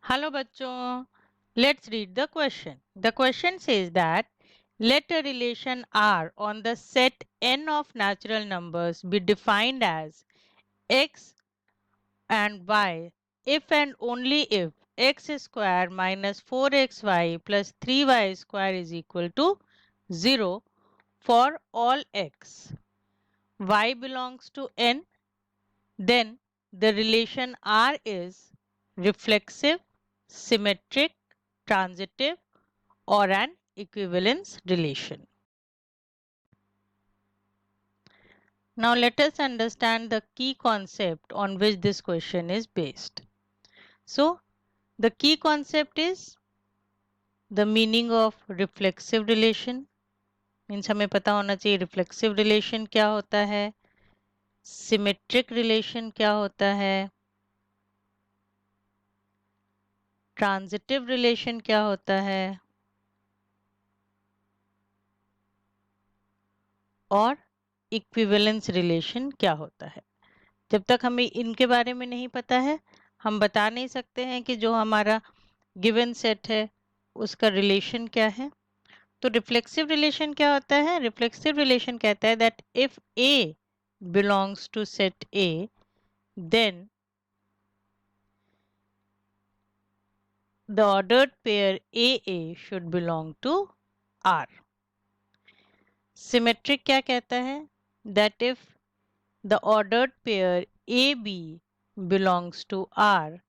Hello bachcho. Let's read the question. The question says that let a relation R on the set n of natural numbers be defined as x and y if and only if x square minus 4xy plus 3y square is equal to 0 for all x. Y belongs to n, then the relation R is reflexive, symmetric, transitive, or an equivalence relation. Now let us understand the key concept on which this question is based. So the key concept is the meaning of reflexive relation. Means हमें पता होना चाहिए reflexive relation क्या होता है, symmetric relation क्या होता है, ट्रांजिटिव रिलेशन क्या होता है और इक्विवेलेंस रिलेशन क्या होता है. जब तक हमें इनके बारे में नहीं पता है हम बता नहीं सकते हैं कि जो हमारा गिवन सेट है उसका रिलेशन क्या है. तो रिफ्लेक्सिव रिलेशन क्या होता है? रिफ्लेक्सिव रिलेशन कहता है that if A belongs to set A then the ordered pair AA should belong to R. Symmetric क्या कहता है? That if the ordered pair AB belongs to R,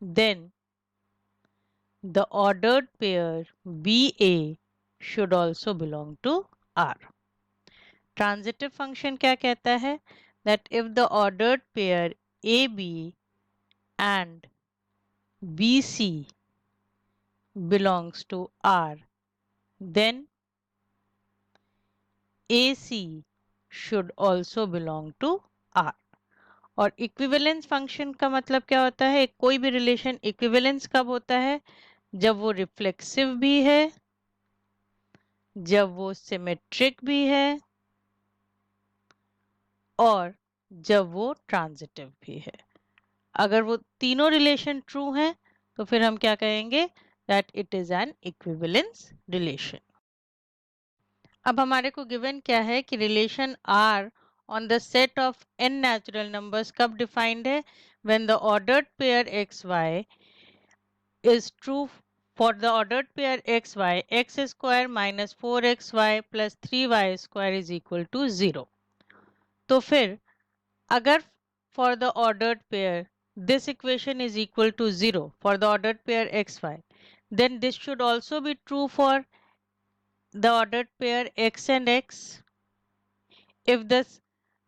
then the ordered pair BA should also belong to R. Transitive function क्या कहता है? That if the ordered pair AB and BC belongs to R, then AC should also belong to R. और equivalence function का मतलब क्या होता है? कोई भी रिलेशन इक्विवेलेंस कब होता है? जब वो रिफ्लेक्सिव भी है, जब वो सिमेट्रिक भी है और जब वो ट्रांजिटिव भी है. अगर वो तीनों रिलेशन ट्रू हैं तो फिर हम क्या कहेंगे? That it is an equivalence relation. अब हमारे को गिवन क्या है कि relation R on the set of n natural numbers कब डिफाइंड है? when the ordered pair xy is true for the ordered pair xy, x square minus 4xy plus 3y square is equal to 0. तो फिर अगर for the ordered pair this equation is equal to 0 for the ordered pair xy, then this should also be true for the ordered pair x and x. If this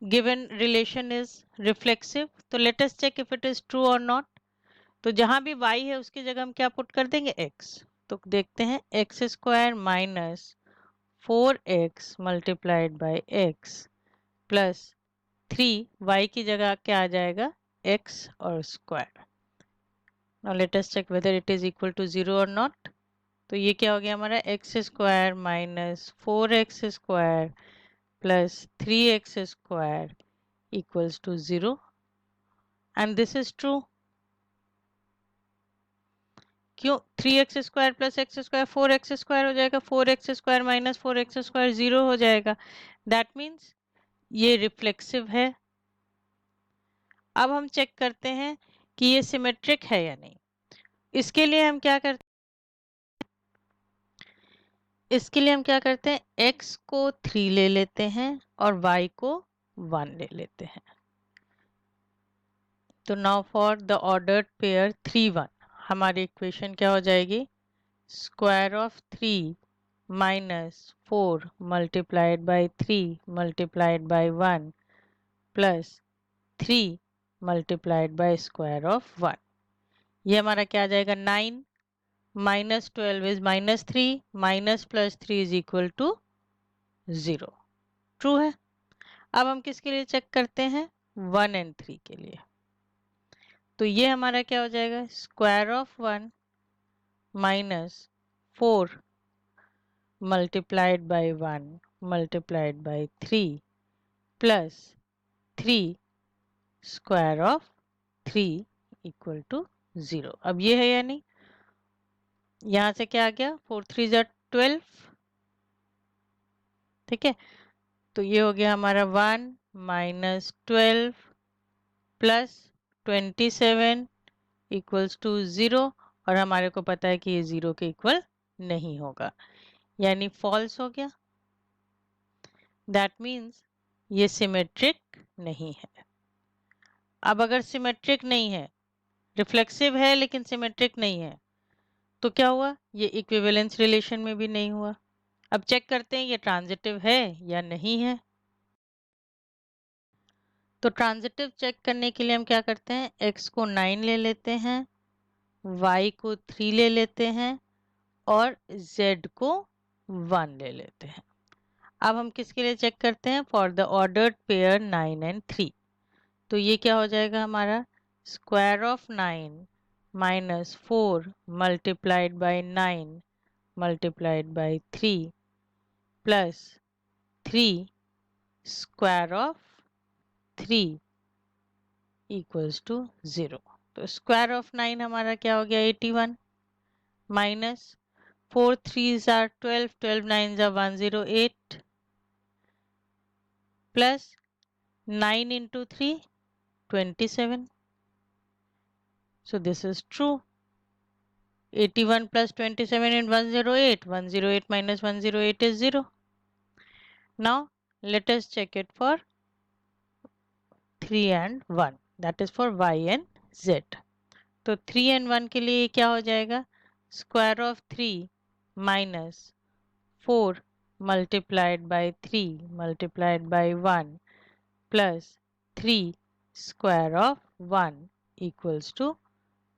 given relation is reflexive, तो let us check if it is true or not. तो जहां भी y है उसकी जगह हम क्या put कर देंगे? x. तो देखते हैं x square minus 4x multiplied by x plus 3 y की जगह क्या आ जाएगा? x और square. Now let us check whether it is equal to 0 और नॉट. तो ये क्या हो गया हमारा? x square minus 4x square plus 3x square equals to 0 and this is true. क्यों? 3x square plus x square 4x square हो जाएगा, 4x square minus 4x square 0 हो जाएगा. दैट मीन्स ये रिफ्लेक्सिव है. अब हम चेक करते हैं कि ये सिमेट्रिक है या नहीं. इसके लिए हम क्या करते हैं? x को 3 ले लेते हैं और y को 1 ले लेते हैं. तो now for the ordered pair 3 1 हमारी इक्वेशन क्या हो जाएगी? Square of 3 minus 4 multiplied by 3 multiplied by 1 plus 3 multiplied by square of 1. ये हमारा क्या आ जाएगा? 9 minus 12 is minus 3 minus plus 3 is equal to 0. True है. अब हम किसके लिए चेक करते हैं? 1 एंड 3 के लिए. तो ये हमारा क्या हो जाएगा? Square of 1 minus 4 multiplied by 1 multiplied by 3 plus 3 square of 3 equal to 0. अब ये है या नहीं? यहाँ से क्या आ गया, 4 3 ज़ा 12, ठीक है। तो ये हो गया हमारा 1 माइनस 12 प्लस 27 इक्वल्स टू 0, और हमारे को पता है कि ये 0 के इक्वल नहीं होगा, यानी फॉल्स हो गया। दैट मीन्स ये सिमेट्रिक नहीं है। अब अगर सिमेट्रिक नहीं है, रिफ्लेक्सिव है लेकिन सिमेट्रिक नहीं है, तो क्या हुआ, ये इक्विवेलेंस रिलेशन में भी नहीं हुआ। अब चेक करते हैं ये ट्रांजिटिव है या नहीं है। तो ट्रांजिटिव चेक करने के लिए हम क्या करते हैं, x को 9 ले लेते हैं, y को 3 ले लेते हैं और z को 1 ले लेते हैं। अब हम किसके लिए चेक करते हैं, for the ordered pair 9 and 3। तो ये क्या हो जाएगा हमारा, square of 9 minus 4 multiplied by 9 multiplied by 3 plus 3 square of 3 equals to 0। तो स्क्वायर ऑफ 9 हमारा क्या हो गया, 81 माइनस 4 3 ज़ा 12, 12 9 ज़ा 108 plus 9 into 3 27। So this is true. 81 plus 27 and 108. 108 minus 108 is 0. Now let us check it for 3 and 1. That is for y and z. तो 3 and 1 के लिए क्या हो जाएगा, square of 3 minus 4 multiplied by 3 multiplied by 1 plus 3 square of 1 equals to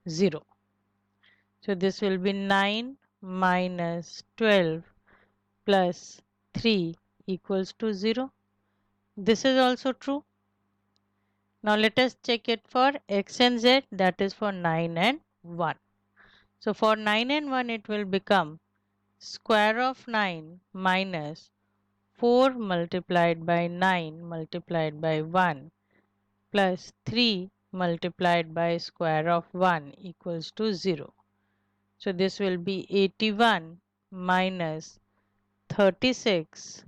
0. So this will be 9 minus 12 plus 3 equals to 0. This is also true. Now let us check it for x and z, that is for 9 and 1. So for 9 and 1 it will become square of 9 minus 4 multiplied by 9 multiplied by 1 plus 3 multiplied by square of 1 equals to 0. So this will be 81 minus 36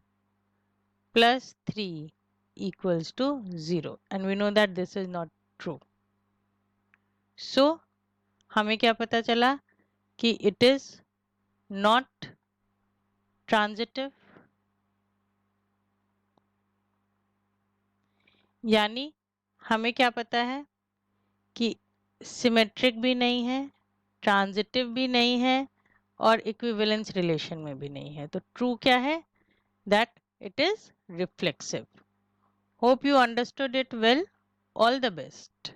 plus 3 equals to 0, and we know that this is not true. So हमें क्या पता चला कि it is not transitive, यानी हमें क्या पता है कि सिमेट्रिक भी नहीं है, ट्रांजिटिव भी नहीं है और इक्विवेलेंस रिलेशन में भी नहीं है। तो ट्रू क्या है, that it is reflexive. Hope you understood it well. All the best.